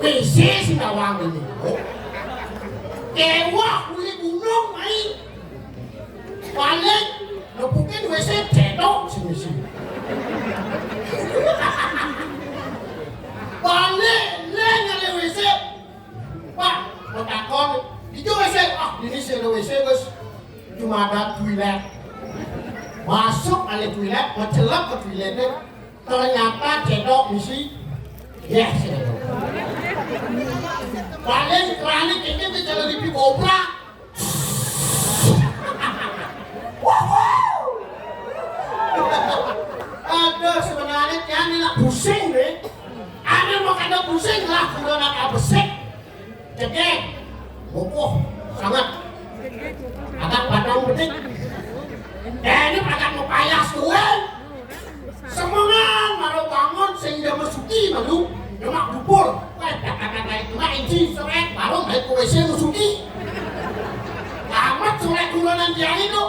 WC sing gawang ini. Kewah kuwi gunung mai. Balik lepukin WC cedok sini. Balik ngale WC. Pak, takon itu WC. Ini sing WC wis cuma ada toilet. Masuk ale toilet, mencelap ke toiletnya. Ternyata cedok misi. Yes. Balik keramik ini bicara di obrak. Aduh sebenarnya kan ini nak pusing deh. Ada mau kada pusing lah kalau nak abesek. Cekek, bokoh sangat. Agak padang betik. Ini agak mau payas tuan. Semangat malu bangun sehingga masuki malu. Lemak bubur. Kata-kata itu nak inci seret baru naik ke WC masuki. Amat seret kulunan dia itu.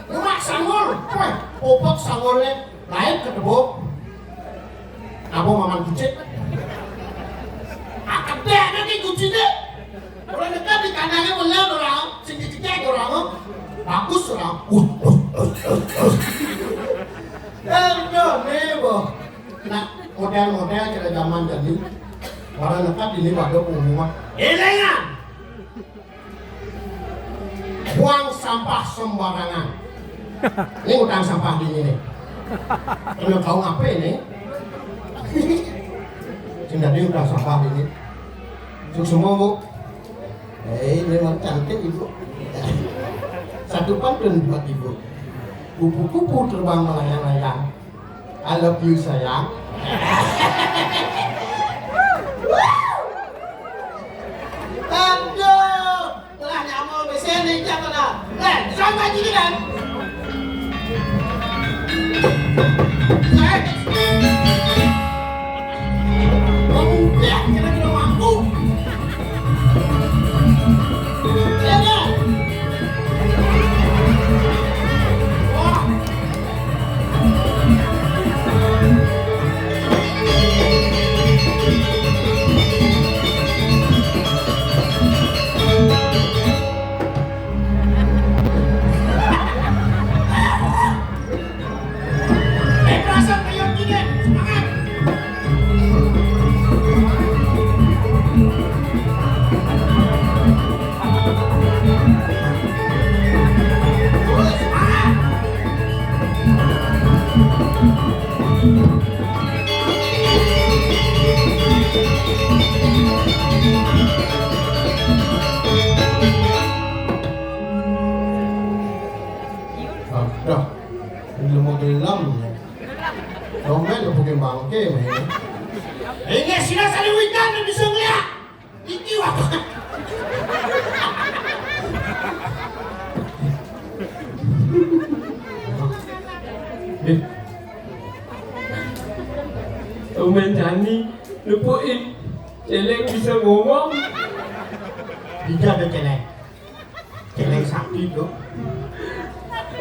Lemak sanggul. Opok sanggulnya. Lain ke debo, apa maman kucing? Akad deh, nanti kucing deh. Kalau dekat di kanannya melihat orang, sini cek orang, bagus orang. Nebo. Nah, model-model kira zaman jadi orang dekat ini pada umumnya. Elengan, buang sampah sembarangan. Ini utang sampah di sini. Kalau kau ngapain nih? Jadi udah sampah ini. Semua bu. Ini memang cantik ibu. Satu pantun buat ibu. Kupu-kupu terbang melayang-layang. I love you sayang. Aduh, telah nyaman besar nih jangan lah. Sampai gini kan? Ini sila sa liwitan na bisa ngeliat. Iki wak. Omen Jani lupuin celeng bisa ngomong. Tidak ada celeng. Celeng sakit tuh.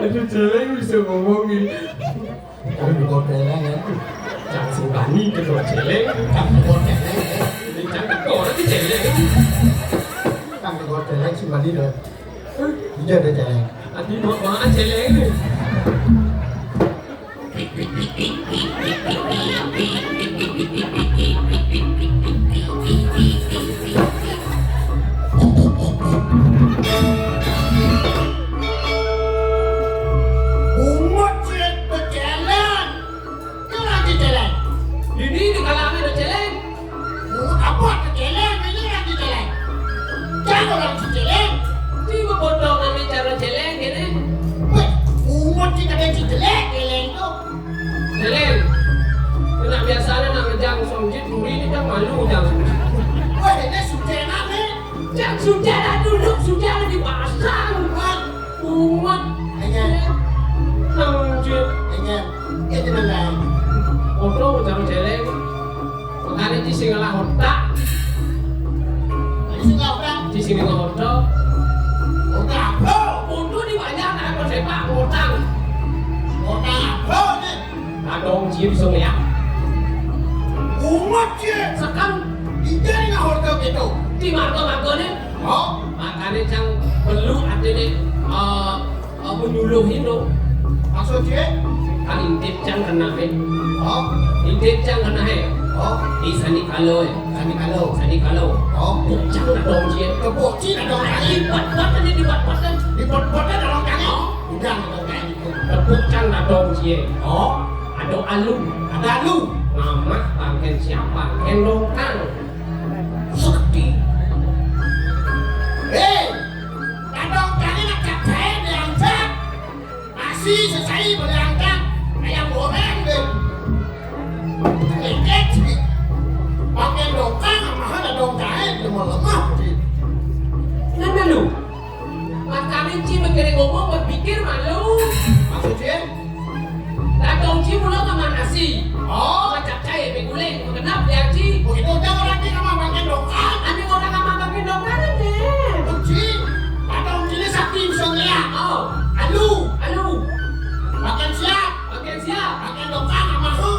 Aduh celeng bisa ngomongin. Jangan dikot celeng ya. Jangan sembani kedua celeng. Jangan dikot celeng ya. Ini jangan kau nanti celeng. Jangan dikot celeng sembani deh. Tidak ada celeng. Adi mau mana celeng ni? Umat cek berjalan. Itu lagi jalan. Ini di kalangan ada celeng. Apa berjalan? Ini lagi jalan. Jangan lagi jalan. Tiba bodoh namanya cara celeng ini. Weh, umat jika ada jelek jalan tu. Celeng. Kena biasanya nak ngejang somjit duri ni dah malu jang somjit. Weh, ini sudah nama. Jang sudah dah duduk sudah dipasang. Umat. Ingat, Somjit. ingat. Itu mana? Bodoh macam celeng. Makanya di sini lah otak. Ini sudah apa? Di sini lah otak. Otak apa? Untuk di banyak nak sepak ngutang. Otak apa ni? Ada orang cium bisa ngeliat. Umat je. Sekarang Ida ni Di marga-marga nih. Oh, Makanya cang perlu artinya menyuluhin dong. maksudnya? Kan intip cang kena Oh, intip cang kena oh, di sani kalau sani kalau. Oh, cang nak dong cie. keboci na dong kali. Dibuat-buat kan dia dibuat-buat kan. Dipot-potnya na dong kali. Udah na dong kali itu. Tepuk cang nak dong cie. Oh, Ada alu. ada lu. Mama bangken siapa? Gendong kang. Sakti. Na dong kali nak capek diangkat. Masih selesai berangkat. Ayam goreng deh. Leket sih. Pakai dongkang sama ada dong kali lemah-lemah sih. Nana lu. Makanya cie berkira ngomong berpikir malu. Maksudnya? Ladong cie mula kemana sih? Oh, Macam cai beguleng. Kenapa dia cie? begitu udah orang kita sama pakai dongkang. Ada orang sama pakai dongkang aja. Kunci, ada ini sakti bisa ngeliat. Oh, Alu, alu. makan siap, Oke siap. pakai dongkang sama aku.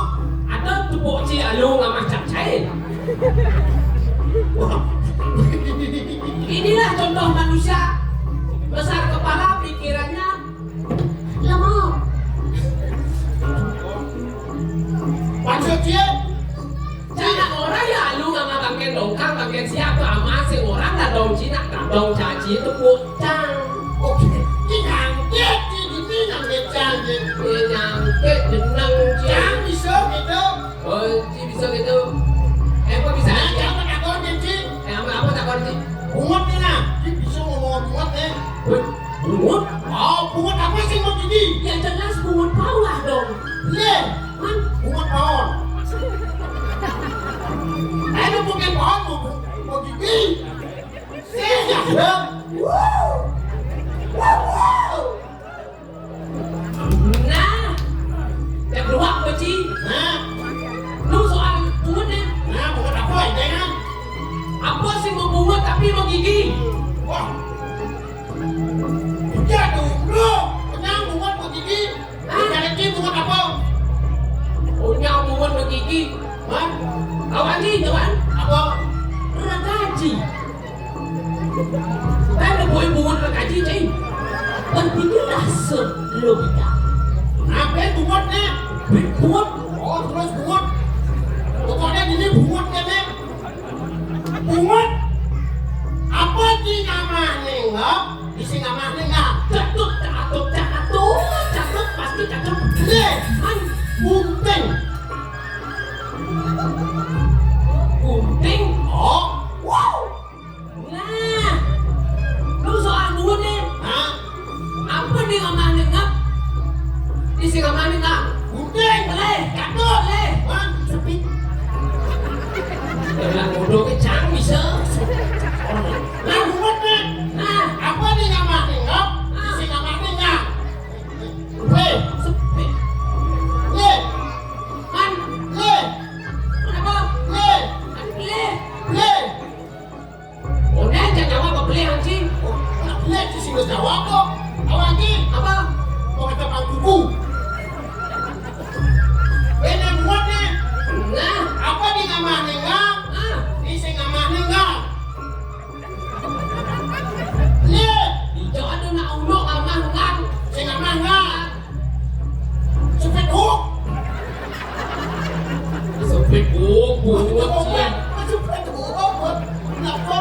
Ada tepuk cie alu nggak macam cai. Inilah contoh manusia. Besar kepala pikirannya lemah. Maksudnya, Cina orang ya lu nggak makan dongkang, makan siapa ama si orang dah dong Cina, dah dong caci itu kucang. oke, nyangkut, ini nyangkut canggih. Nyangkut jenang Jangan Cina. bisa gitu. Oh, Ci bisa gitu. Kok bisa Nah, aja? jangan takut Ci. Apa takut sih? Bungut nih nah, Ci bisa ngomong bungut nih. Bungut? Oh, bungut apa sih mau gigi? Ya jelas bungut bawah dong. Le, Man, bungut pohon. Ini bukan pohon, mau gigi. Saya. Wow. Wow. nah, yang kedua apa Ci? Nah, Lu soal bungut nih. nah bungut apa ini kan? Apa sih mau bungut tapi mau gigi? Wah. Udah dulu, kenyang bungut mau gigi. Cari Ci bungut apa? Punya bungut mau gigi. Hah? Kawan Ci, kawan. Apa? Ragaji. Ada boleh bungut ragaji Ci. Berpikirlah selogika. Apa bungut nih? Bungut. Oh, terus bungut. Pokoknya ini bungut kan nih. Bungut. Apa sih namanya enggak? Isi namanya enggak? Catut, pasti catut. Le, Man, bunting. gunting. Oh, wow. Nah, lu soal bungut nih. Hah? Apa nih ngomongin ngap? Isi ngomongin ngap. Bunting. Le, catut le. Hah? Sepit. Bilang bodoh kecang bisa. Nah, bungut nih. Nah, Apa nih namanya enggak? Isi namanya enggak? Le, sepi. le, Man, le, apa? le, Le. le. Oh, nih jangan jawab apa beli anjing. Oh, le di sini jawab kok. Awak lagi. Apa? Mau kata Bang Kuku. Ini bungut nih. Nah, Apa nih namanya enggak? ah, Isi namanya enggak? Le, hijau ada nak uluk amah ngang. isi namanya enggak? Sepit hook. Sepit bungut sih. Sepit hook. Kenapa?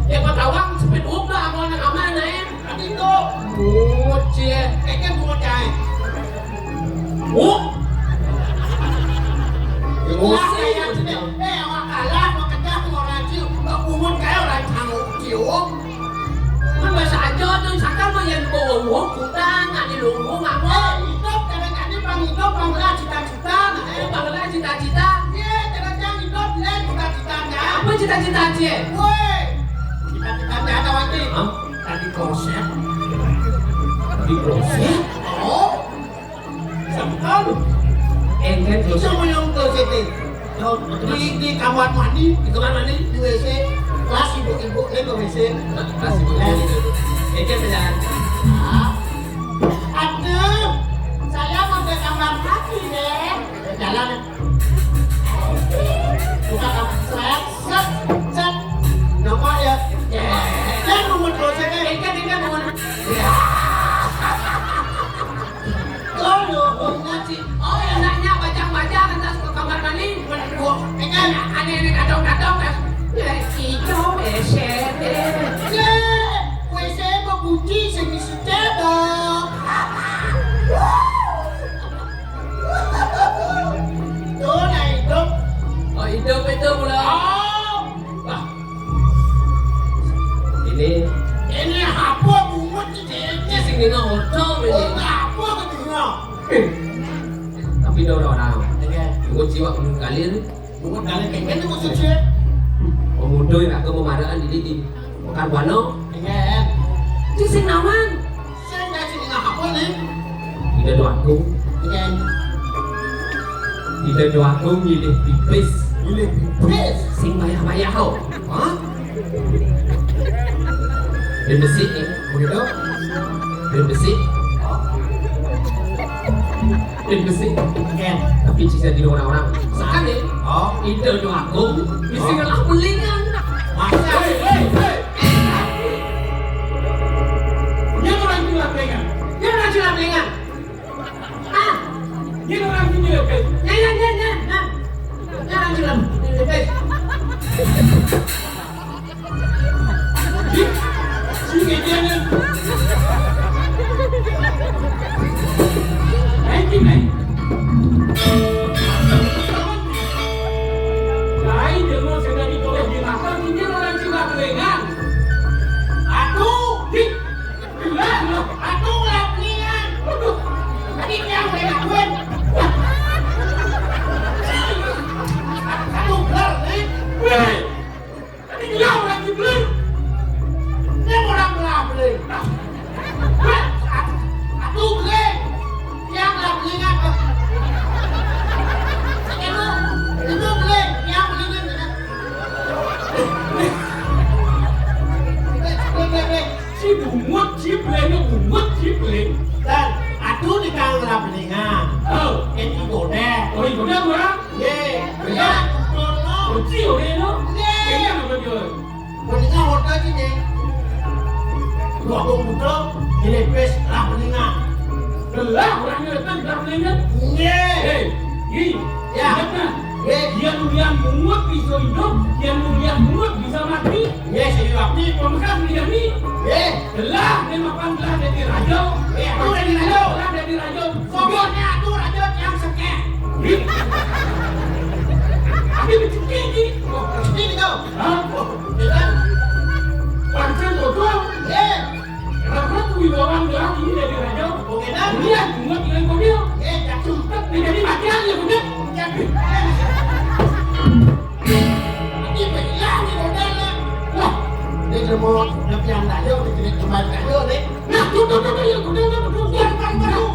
Ya patawang sepit up lah mau nak amah naik. Tadi itu. Bungut sih. Kayaknya bungut cahaya. Oh, Wah, kayak sini. Awak kalah, mau kejar mau rajin. Nggak bungut kayak orang canggung cium. kan bahasa aja tuh sakal mah yang bawa kutang nggak di lumbung ngamuk. Hidup kadang-kadang bang hidup banglah cita-cita. Bangla cita-cita. Iya, kadang-kadang hidup lain cita-citanya. Apa cita-cita cie? Woi, cita-citanya ada waktu. Hah? Tadi konsep. Di proses. Oh, sampai Enten itu proses. mau yang konsep itu. Di kamar mandi, Di kamar mandi. di WC, kelas ibu-ibu lain ke WC. Kasih boleh. Enten berjalan. Aduh, saya mau ke kamar mandi deh. Jalan. Buka kamar, set, set. Nomor Buat jiwa kalian. Bukan kalian kayak gitu maksudnya. Pemuda nak kememadaan di Mekar Buano. Iya. Itu sing nawan. Saya nggak sih nggak apa nih. Tidak doaku. Iya. Tidak doaku milih pipis. Milih pipis. Sing bayah-bayah ho. Hah? Dan besi nih. Begitu? Dan besi. Dan besi. Iya. Tapi sisa di orang-orang. Sekali. Oh. Tidak doaku. Mesti ngalah belingan. Masa? Dia orang gila pengen. Dia orang sudah belingan. Ah. Dia orang gila pengen. Ya. Dia orang sudah belingan. Sige dia ni. Naik. Lain dia mau sedang ditolak di nakal, dia orang gila pengen. Aku. Bilang lo. Aku nggak pelingan. Tadi yang udah ngakuin. Aku belar nih. Weh. Tadi dia orang gila. Dia orang belar beli. Aku beli. Yang nggak pelingan. Itu beli. Yang pelingan. Si bungut, si peleng. Dan aku di kantor pelingan. Oh, Ini godek. oh itu dia orang. Ye. Ya. Oh, si orang lo. Kayaknya apa dia? Pelingan hotel ini. Dua komputer. Ini pes lah pelingan. Belah orangnya datang dah peleng. Ye. Hei, ini. Ya. Ingat tak? Ye. Dia yang bungut bisa hidup, yang bungut bisa mati. Ye. Saya waktu. Pemegang dia ni. Ye. Belah dia makan belah dari raja. Ye. Aku dari raja. Belah dari raja. Pokoknya aku raja yang sekeh. Ini. Ada bercakap ni. Ini kau. Hah? Ini kan. Pancen betul. Ye. Kenapa tu orang belah ini dari raja? Oke dah. Dia bungut dengan kau dia. Ye. Jatuh. Dia jadi makian dia bungut. Jatuh. Ini belah ni modelnya. Wah. Ini semua lepian raja. Ini kembali raja ni. Nah, tu yang kau dia betul. Yang baru.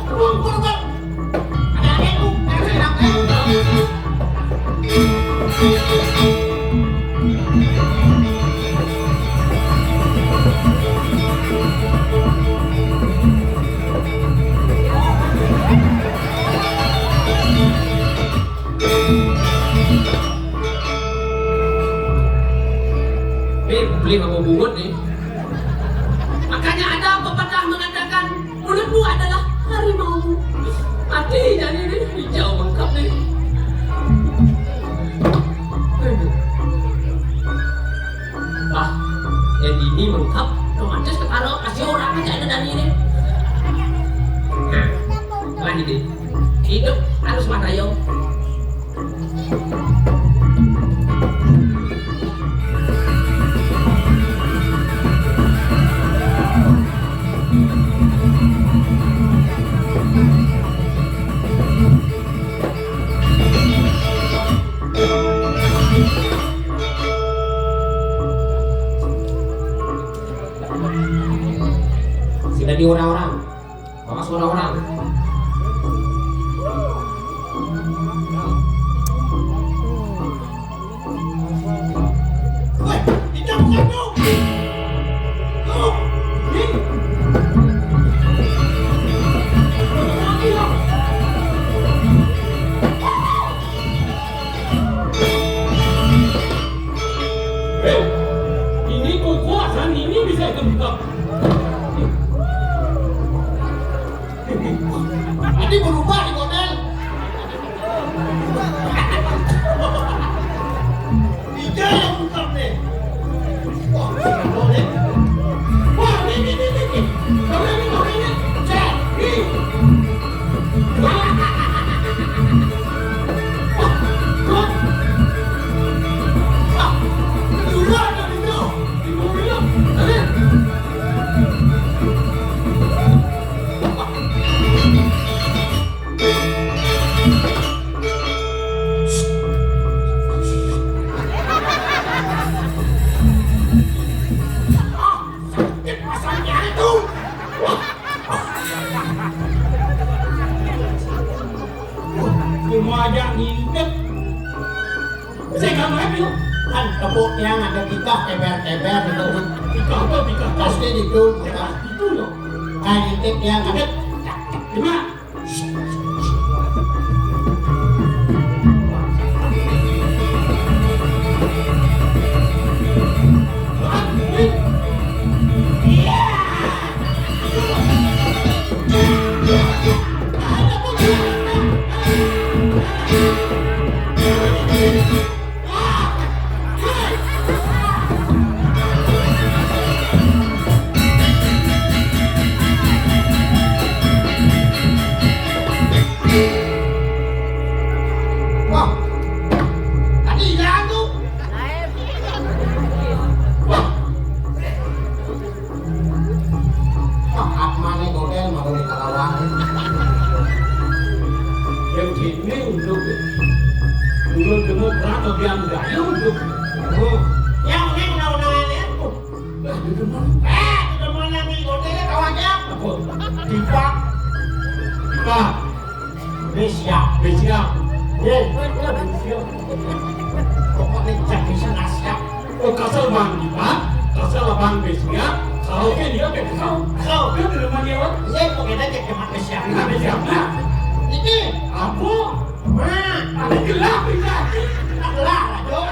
Ada aku. Ada aku. Beli sama bungut nih. Makanya ada pepatah mengatakan mulutmu adalah harimau. Mati jadi ini hijau bengkak nih. Ah, yang ini bengkak. Romantis ketaruh kasih orang aja ada dari ini. Lagi deh. Hidup harus matayo. Jadi orang-orang, awas orang-orang. Woi, itu bukan tu. Tuh, ni. Hei, ini kekuasaan ini bisa terbuka. Ini berubah di model. Tiga yang bukan nih. Wah, boleh. Wah, ini. Kau ini. Cek. Kedua dari itu. udah keber-keber itu Tiga. pasti itu Itu loh. kayak tip yang kaget. Gimana? Wah, tadi hilang tuh. Wah, apa nih model mau di Karawang? Yang ini untuk Demokrat atau yang enggak ya untuk Yang ini undang-undang ini tuh. itu mah Udah mau nanti modelnya kawannya. apa? Tipak, Pak, Besia. Besia. Besia. Pokoknya cek bisa nasiap. Oh, kasar bang Pak, kasar bang Besia. Kalau kan dia kesal. Kau, Dia di rumah dia. saya pokoknya cek ke Besia. Nggak Besia. Nah, Ini, apa? nah, Ada gelap bisa. tak lah, tuh.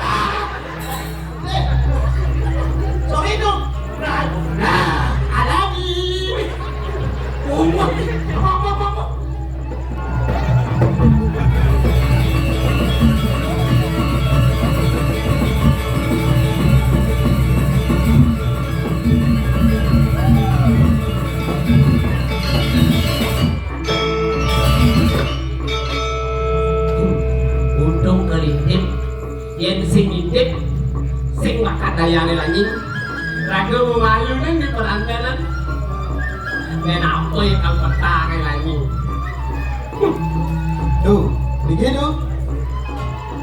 So itu, Nah, alami. umat. Apa? Untung kelintip, yen sing intip, sing makadayane lanjing. Raga memayunin di perantanan. Dan apa yang kang petang lanjing? Tuh, begitu.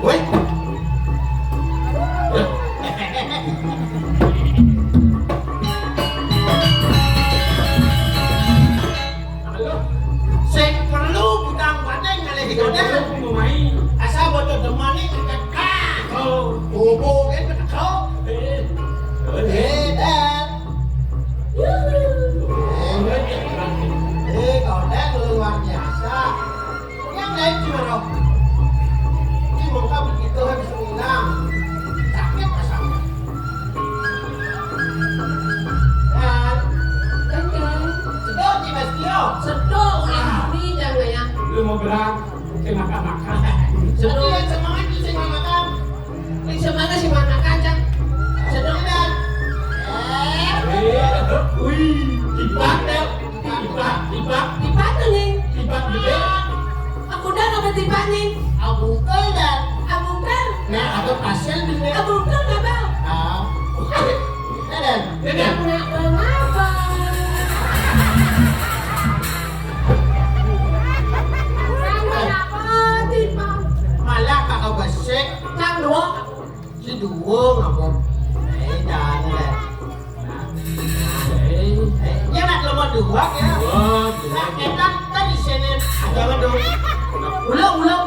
Woi. Halo. Sing perlu budang badeng kali Kita hidupnya. mau main. Asal bodoh demani kekak. Oh, Bobo kan kekau. Dan. Kau luar biasa. Yang lain gimana? Ini muka begitu habis hilang. Sakit asalnya. Dan sedot di Mas Tio. Sedok ini jangan ya. lu mau gerak, saya makan. Sedot yang semangat bisa makan. Yang semangat si mana kacang. Sedot dan. Wih, tipak deh. Tipak. Dipatah nih. Tipak gede. Aku udah nggak tiba nih. Abungkel dan. Abungkan. Nah, atau pasien bisa. Abungkan nggak bang? Dan. Dede. Nggak kenapa. Kenapa tiba? Malah kakak besek. Cang dua. Si duo ngapun. Dan. Ya nak lemah dua ya. Wah, Nah, kita kan di sini ada dong. Ulang.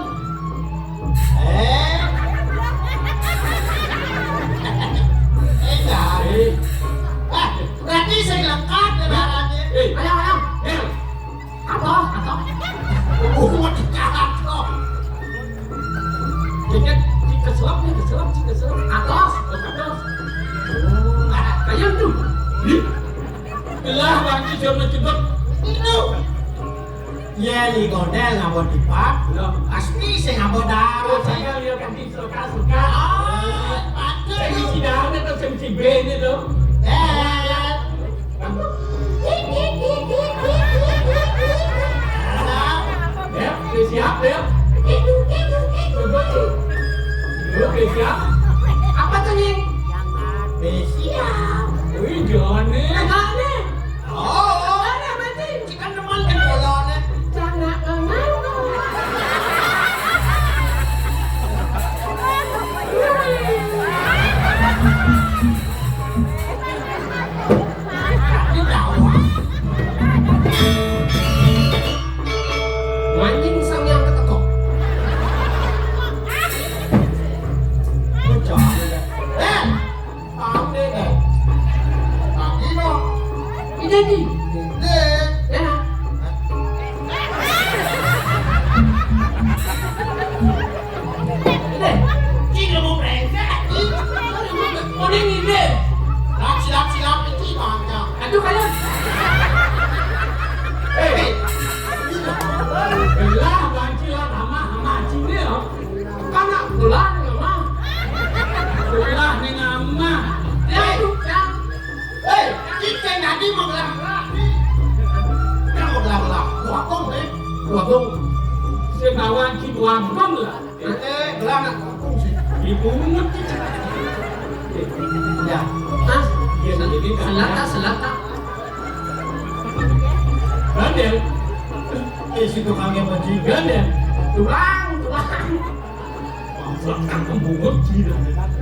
Enggak. Berarti saya lengkap kendaraannya. Ayo. eh, Apa? Mau dikahat kok. keselap. Atas. Ayo tuh. Gelah lagi jangan cepet. Itu. Ya, di gondel ngabot dipak. Pasti saya ngabot darah. Saya lihat kaki suka. Pasti. Saya si darah itu saya si Ben itu. Dan. Ya, siap ya. Oke siap. Apa tuh nih? Siap. Wih, jangan nih. Enggak nih. Oh, Ada berarti. kita neman kan bolonnya. Jangan Di bawah. Anjing sang yang ketekok. Jangan. Kamu jadi. Deh. Ya. Ide. Cik mau brengsek. Mau dia ide. Silap itu bangga. Aduh kalian. Hei. Belah bancilan ama cini loh. Kana bulan mah. Belah dengan ama. Ya itu kan. Hei, cik saya nadi mau gelang-gelang. Yang mau gelang-gelang. Gua kong deh. Gua gong. Sebawan Cibuangkong lah. Gelang kong sih. Dipungut. Ya. Hah? Dia jadi Selata. Gadel. Si tukangnya bajingan. Gadel. Tulang. Masakan pembungut cina.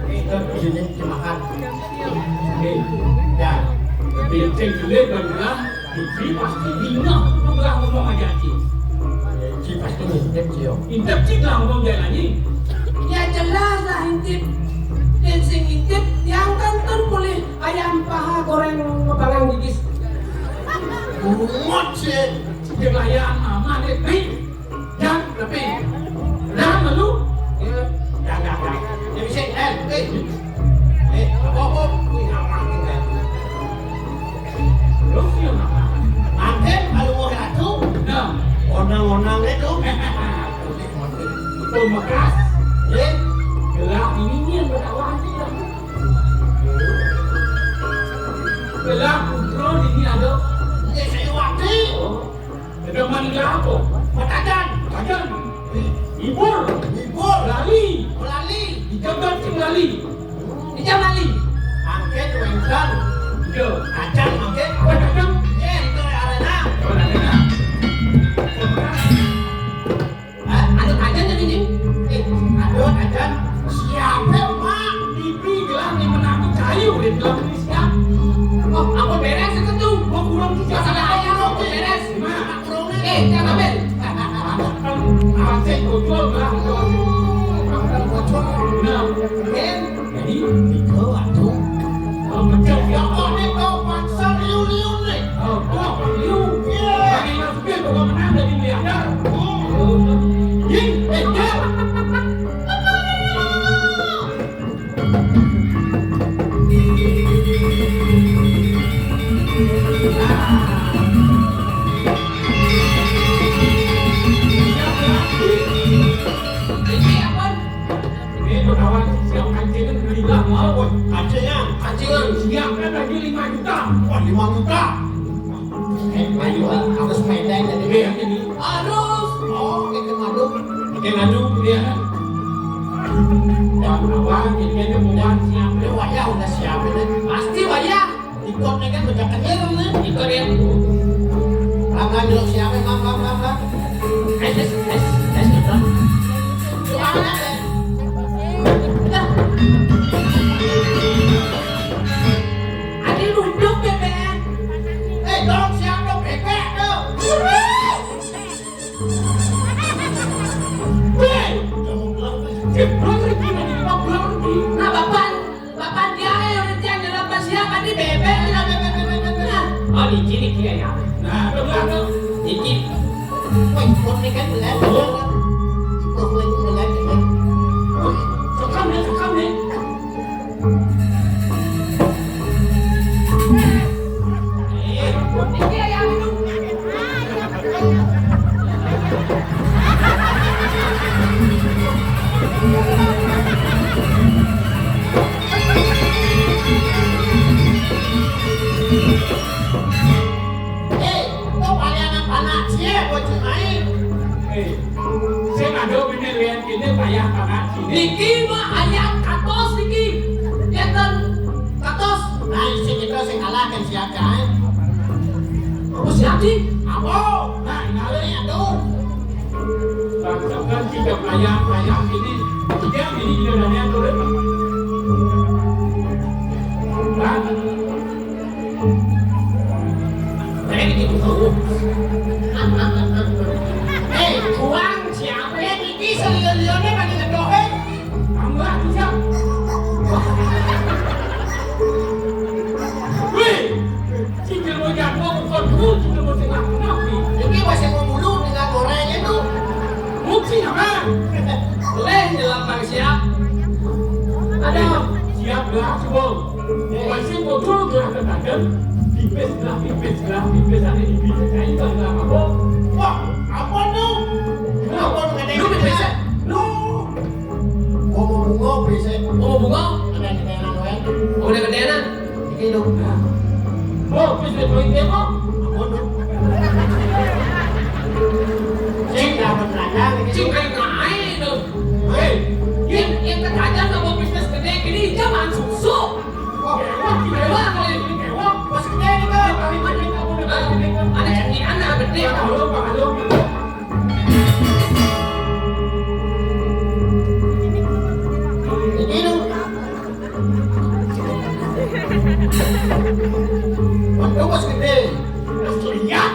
Itu di sini dimakan. Hei. Ya. Bincang gile belah. Biji pasti bingung. Belah ngomong aja cik. Si pasti ngintip sih yo. Intip cik lah ngomong jalan ini. Ya jelas lah intip. Dan sing intip yang kantor boleh ayam paha goreng ngebangang gigis. Bungut sih. Kelayaan ama deh. Hei. Jangan tapi. Nah malu. Ya. Ya bisa. Apa? Wih, aman tinggal. Terus yang apa? Mungkin kalau mau ratu, Nah. onang-onang itu. Pemekas. Ya. Gelah ini yang berdakwah lah. Gelah kontrol ini ada. Ya saya waktu. Ada mana apa? Matajan. Kajian. Ibur. Libur. Lali. Melali. Dijaga cing lali. Dijam lali. Mungkin wengsan. Iya. Kacang mungkin. Kadang. Ya itu arena. Kadang. Ada kajian jadi ini. Aduh kacang. Siapa mak? Pipi gelah ni menantu kayu di dalam ini siap. Oh, aku beres itu tuh. Mau kurang juga Masalah ayam aku beres. Gimana? Jangan ambil. Asik kocol gelah. Nah. Mungkin. Jadi. Itu aduh. Pecah Ya ya. kok nih kau paksa liu-liu nih. Oh, liu. Iya. Bagi nasibnya bawa menang dari miliarder. Ying, ya. Ini apa? Ini kawan siap kancingan belilah mau. Kacangnya. Kajian. Siapkan lagi 5 juta. Wah 5 juta. Ayo harus pendek jadi. Ini yang ini. Harus. Oh, itu madu. Oke, ngadu dia. Dan kawan ini buat siap. Ini wajah udah siap ini. Pasti wajah. Ikutnya kan baca kecil nih. Ikut ya. Langkah dulu siapa langkah. Es. Itu. Gimana deh? Ada duduk bebek. Dong siap dong bebek dong. Hei, cepat lagi lagi 50 lagi. Nah bapak dia yang yang dalam siapa di bebek. Oh dikit ya. Nah, betul. Dikit. Wih, ini kan belas. Ikut lagi belas. Sekam nih. Dikit ya itu. Kau paling anak siapa buat main? Hei, saya ngadu bener lihat ini payah banget sini. Niki mah ayam katos niki. Ya kan katos. Nah, isi kita sing kalahkan siapa? Apa siapa? Abo. Nah, Ini ini aduh. bangsakan tiga payah ini. Tiga ini juga yang turun. Nah, Kayak gitu tuh. Uang siapa? Ini selion-lionnya bagi ngedohin. kamu lagi siap. Wih, cikir mau jatuh Masih kontrol gerak kedagang. Pipis ada di bibir kain kan lama kok. Wah, apa tuh? Apa tuh kadang? Lu bisa. Lu. Oh, bunga bisa. Oh, bunga. Ada di dalam web. Oh, udah kedenan. Iki dong. Oh, bisa poin demo. Apa tuh? Cing dapat ladang ini. Cing kayak ngain tuh. Hei, yang ketajam nggak mau bisnis gede gini zaman susu. Oh, Wah, kalau ini kewa. bos gede nih kok. Ada cemilan lah gede. Halo. Iki dong. Waduh, bos gede. Lihat.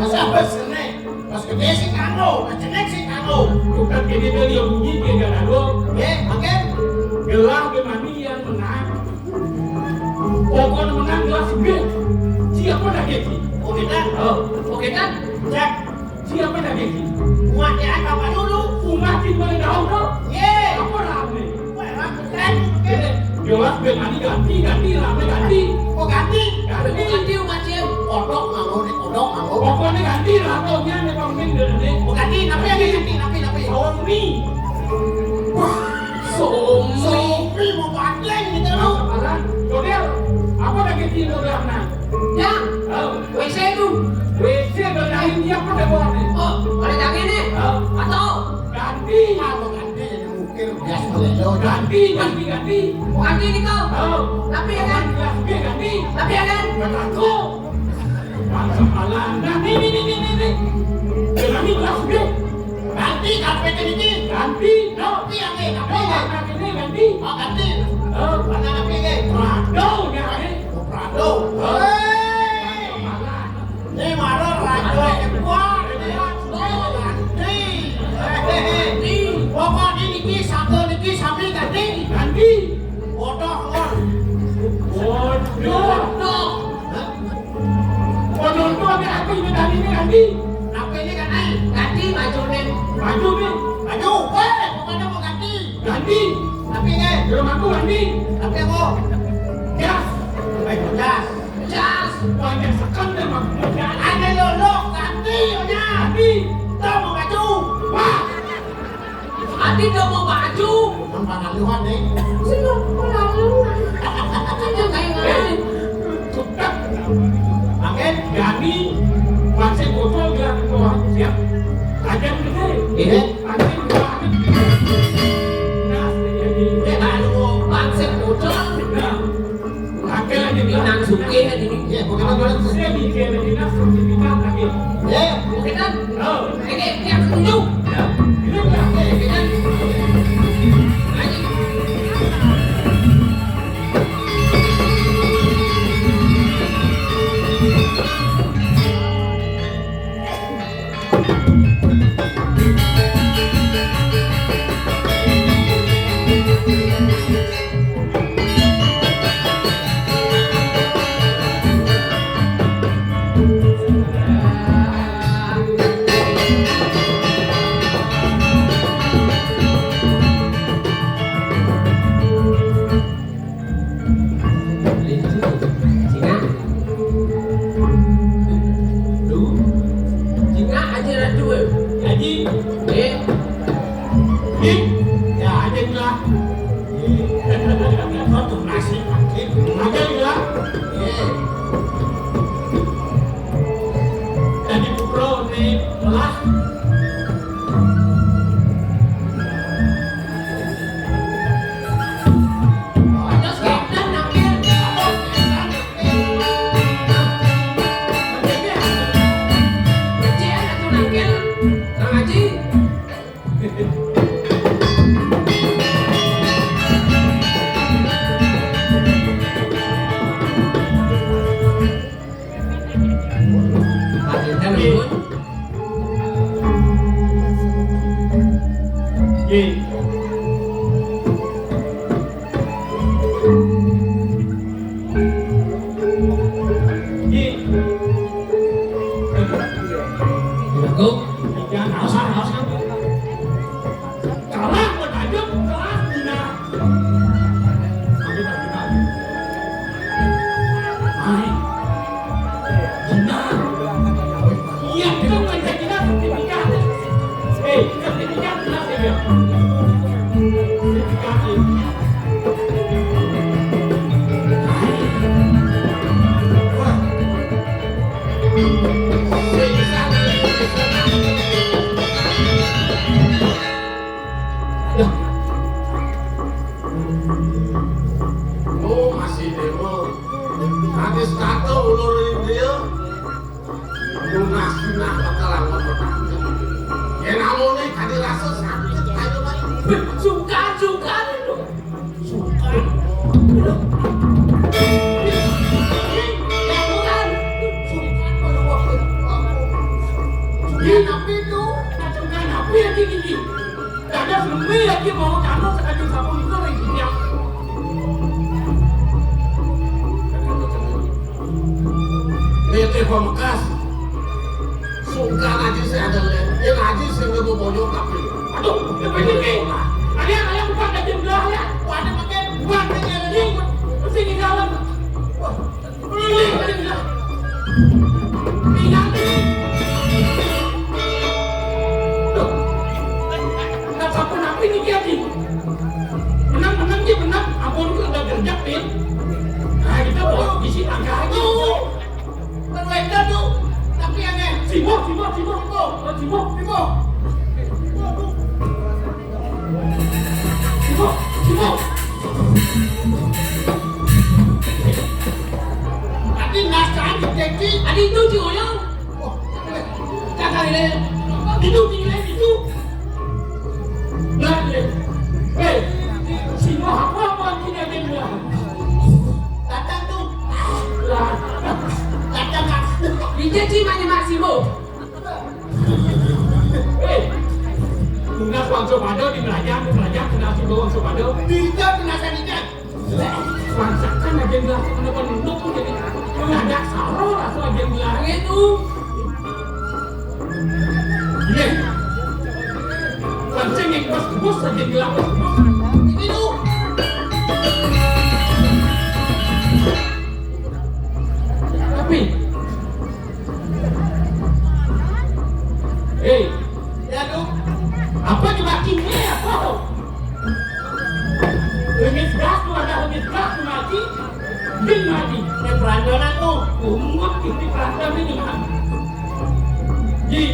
Masa bos gede? Bos gede sih kanggo, kecenek sih kanggo. Bukan kini dia bunyi dia gak ada. Makin. Gelar kemani yang menang. Pokoknya menang gelas B. Siapa dah geki? Oh, kita. Oke kan? Cek. Siapa dah geki? Umatnya apa dulu? Umatin boleh tahu dong. Ye. Apa rame? Wah, aku keren. Gelas kemani ganti rame ganti. Oh, ganti. Ganti. Ganti umat ciem. Odok nganggo nih, odok nganggo. Pokoknya ganti lah tonya nih bang Min dari. Oh, ganti. Napi. Somi. Sopi mau bandeng gitu loh. Sekarang, Dodel, apa dah geki lo karena? Ya, Oh, WC itu. WC dodahin dia apa dah bawa nih? Oh, ada daging nih. Atau Ganti. Apa ganti jadi mukir bias melelo. Ganti. mau ganti nih kau? Oh, Tapi ya kan? gelas B ganti. Tapi ya kan? Aku. Bangsa malang. Nah, nih. Ganti gelas B. Ganti kafe ini. Ganti. Napi yang ini, napi Oh, yang warna ini ganti. Oh, ganti. Oh, Mana napi ini? Prado nya ini. Oh, Prado. Hei. Malang. Ini marah Prado. Wah, ini ganti. Hehehe. Pokok ini satu niki sambil ganti. Ganti. Bodoh ngor. Bodoh. Tuh. Bodoh itu ada aku ini tadi ini ganti. Napi ini kan ai. Ganti baju nih. Baju nih. Baju. Pokoknya mau ganti. Ganti. Tapi ini. Rumahku ganti. Tapi aku. Gas. Baik, jas. Jas. Banyak sekali memang. Ada lolok ganti nya. Ganti. Tahu mau baju. Wah. Adi udah mau baju. Kan panaluhan nih. Sino lalu. Aja kayak ngain. Cepat. Makin. Ganti. Masih botol gerak ke bawah. Siap. Ajar gede. Ini. Masih gerak. Nah, jadi. Aduh. Bangset bocor. Nah. Akhirnya jadi Minang suke ini. Ya, begitu dulu. Saya bikin dinas sertifikat lagi. Ya. Oke kan? Oh. Ini yang ketujuh. Ya. Ini enggak. Oke kan? Lagi. Jika aja ratu. Jadi, Eh, ini ya aja lah. Satu nasi makin. Aja lah. Ya. Jadi pro nih lah. terus kita nakir. Kecil atau nakir? Kang Haji. Hadirnya nuhun. Ye. Ye. Aku Jangan Haus kan? dia. Kaki. Oh masih demo. Nanti satu ulurin dia. Lunas nah bakalan bertanya. Ya namun nih tadi rasa sakit kayak gimana? Suka itu. Suka. Tapi itu macam apa yang gini? Ada semua lagi mau tanah sekali sapu itu lagi dia. Ini pembekas. Suka ngaji saya ada lihat. Dia ngaji saya nggak mau bonyok tapi. Aduh, apa ini? Ada bukan ada jumlah ya? Ada pakai Buat aja lagi. Mesti di dalam. Ini ada. Ingat ini. Sapu napi ini dia di. Menang dia menang. Ampun itu udah kerja pin. Nah kita bawa di sini angka aja. berbeda tuh. Tapi aneh. Sibuk. Tadi naskah jadi. Adi itu Cioyong. Wah, Kakak ini. Itu. Nah, Sibuk apa kita dia. datang tuh. Lah, Datang kan. Dijanji mana Sibuk. Tunas Wang Sobado di Melajang kena Sibuk Wang Sobado. Tidak penasaran tidak. Wangsakan aja gelas kenapa nunduk tuh jadi mendadak saro atau aja gelas itu. Iya. Pancing yang bos aja gelas bos. Itu. Tapi, Ya tuh. apa dimakinya apa? Remis gas tuh ada remis gas tuh mati, din mati. Ini perandonan tuh. Umat ini perasaan ini kan. Ji,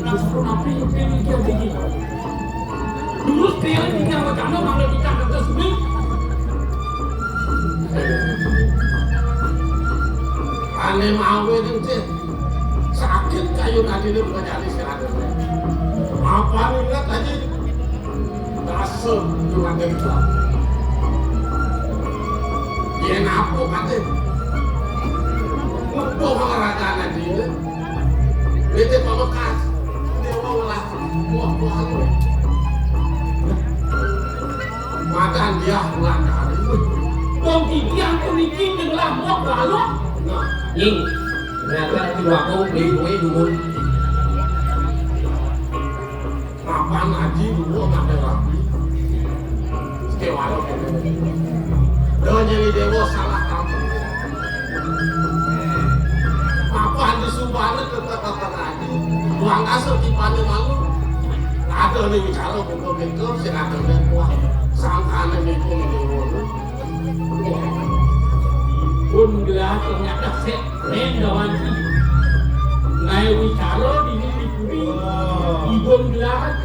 langsung napi ini dia begini. Dulu dia ini yang bercanda malah kita kata sebelum. Aneh mau itu sih. Sakit kayu tadi ini bukan jadi sehat. Apa ingat tadi? Dasar cuma gitu. Dia ngapu katanya. Mumpung olahraga tadi ini. Itu pembekas. Dia mau lah buah-buahan lu. Makan dia ulang kali. Dong gigi yang kuning dengan muak lalu. Nah, Nhìn ra cái dua cô đi với dulu. mapan aja dulu nggak ada rapi. Sekewalo ini. Doa jadi dewa salah kamu. Mapan di Subana tetap aja. Uang asal di Padang malu. Ada nih bicara bengkok-bengkok si ada yang kuah. Sangkana nih pun dewa. Pun gelas ternyata set rendawan sih. Ngai wicaro di sini puri. Ibon gelas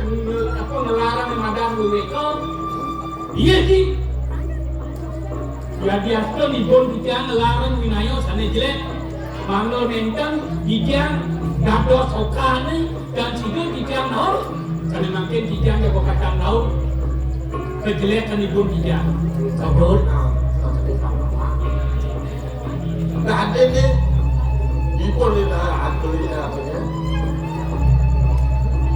apa ngelarang madang mereka. Iya sih. Ya biasa ibon kita ngelarang winayo sana jelek. Manglo nenten dijang gados okane dan situ dijang naur. Sana makin dijang ya katakan naur. Kejelekan ibon dijang. Sabut. Nggak ada nih. Ibu nih lah beli artinya.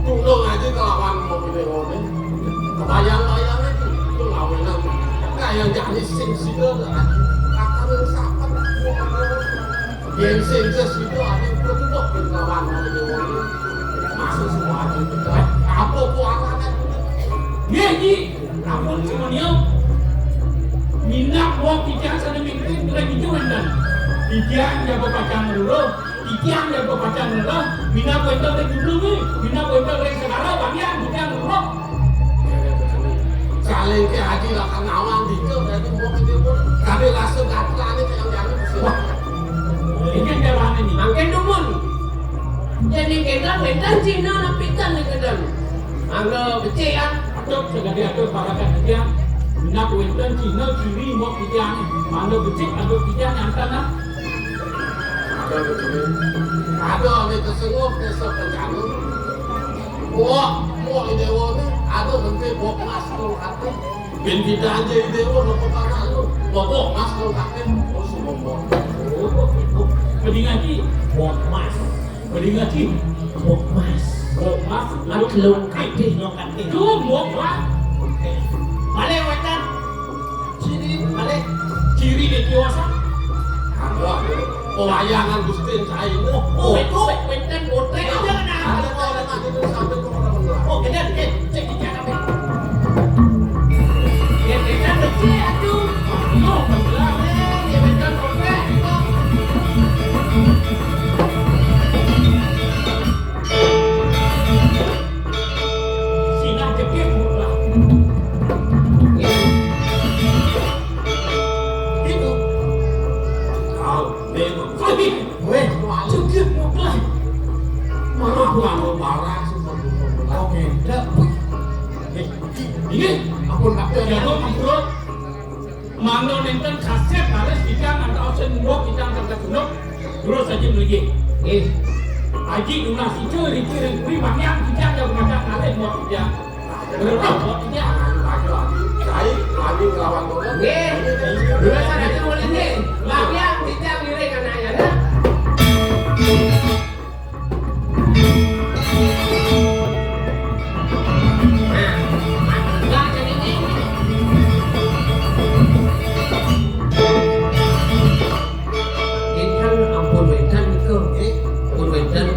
Tunggu aja kelawan mau pilih mobil. Kebayang-bayangnya itu lawanan. Kayak jadi sing-singnya lah. Akan sapat. Yang sing-sing itu ada itu tuh kelawan mau pilih mobil. Masuk semua aja kita. Apa kuatannya? Iya sih. Ampun semuanya. Minyak buat dijang sana mikir lagi jualan dan. Dijang ya bapak dulu, Dijang yang kau pacar nela, bina kau entar rek dulu ni, bina kau entar rek sekarang bagian dijang nela. Saling ke haji lah kan awang dikau berarti mau ke dia pun. Kami langsung kata ni yang jangan Wah, ini jalan ini. Angken dumun. Jadi kita wentan Cina napikan ni kedan. Angga becik ah. Atuk segala atuk parakan dijang. Bina kau entar Cina ciri mau dijang, mana becik atuk dijang yang tanah. Ada ni tersenguk kesok penjanu. Mau idewo ni ada bentuk bok mas tu kata. Ben kita aja idewo lepas tanah lu. Bok mas tu kata. Oh semua bok. Pedingaji, Bok mas. pedingaji, Bok mas. mas, Aklung kaki. Itu bok mas. Balik wetan. Sini balik. Ciri dia kiwasa. Ada pewayangan Gusti saya. Itu wentan botek aja Ada kan. orang mati tu sampai ke mana-mana. Oh, kedan cek dijang apa? Ya kedan becik atuh. Oh, benar. Ya wentan botek. Sinar kekeh lah. Itu. Kau memang. Tapi, Weh, cekeh lah. marah kamu marah semua. Oke, dah. Ini, Ampun kakek. jago mampurut. Mangga nenten kaset harus dijang antara osen mbok dijang kagak sunuk. Terus saja lagi. Haji lunas itu rikirin kui banyak dijang yang macam nale mau dijang. Berapa mau dijang? Saya lagi ngelawan orang. Nggih. Dua sana itu boleh nggih. Lagian dijang lirik anaknya dah. Nah, jadi ni. Intan ampun wentan ke. Ampun wentan.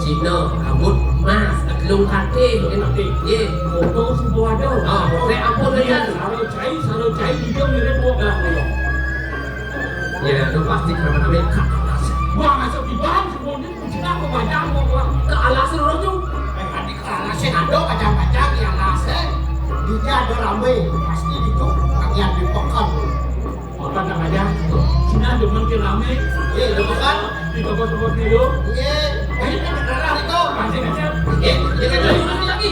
Cina rambut mas aklung kaki. Ye. Foto semua ada. Ah, boleh ampun wentan. Kalau cai hidung mirip buah lah. Ya, itu pasti karena namanya Wah, masuk di bang semua ni kita apa baca buah. ke alasan orang tu. Tadi alasan ada kacang-kacang yang alasan. Dia ada ramai. Pasti itu yang dipekan. Apa namanya? Cina demen ke rame. Dipekan. Di toko-toko dulu. Ini beneran itu. Masih kecil. Jangan lagi.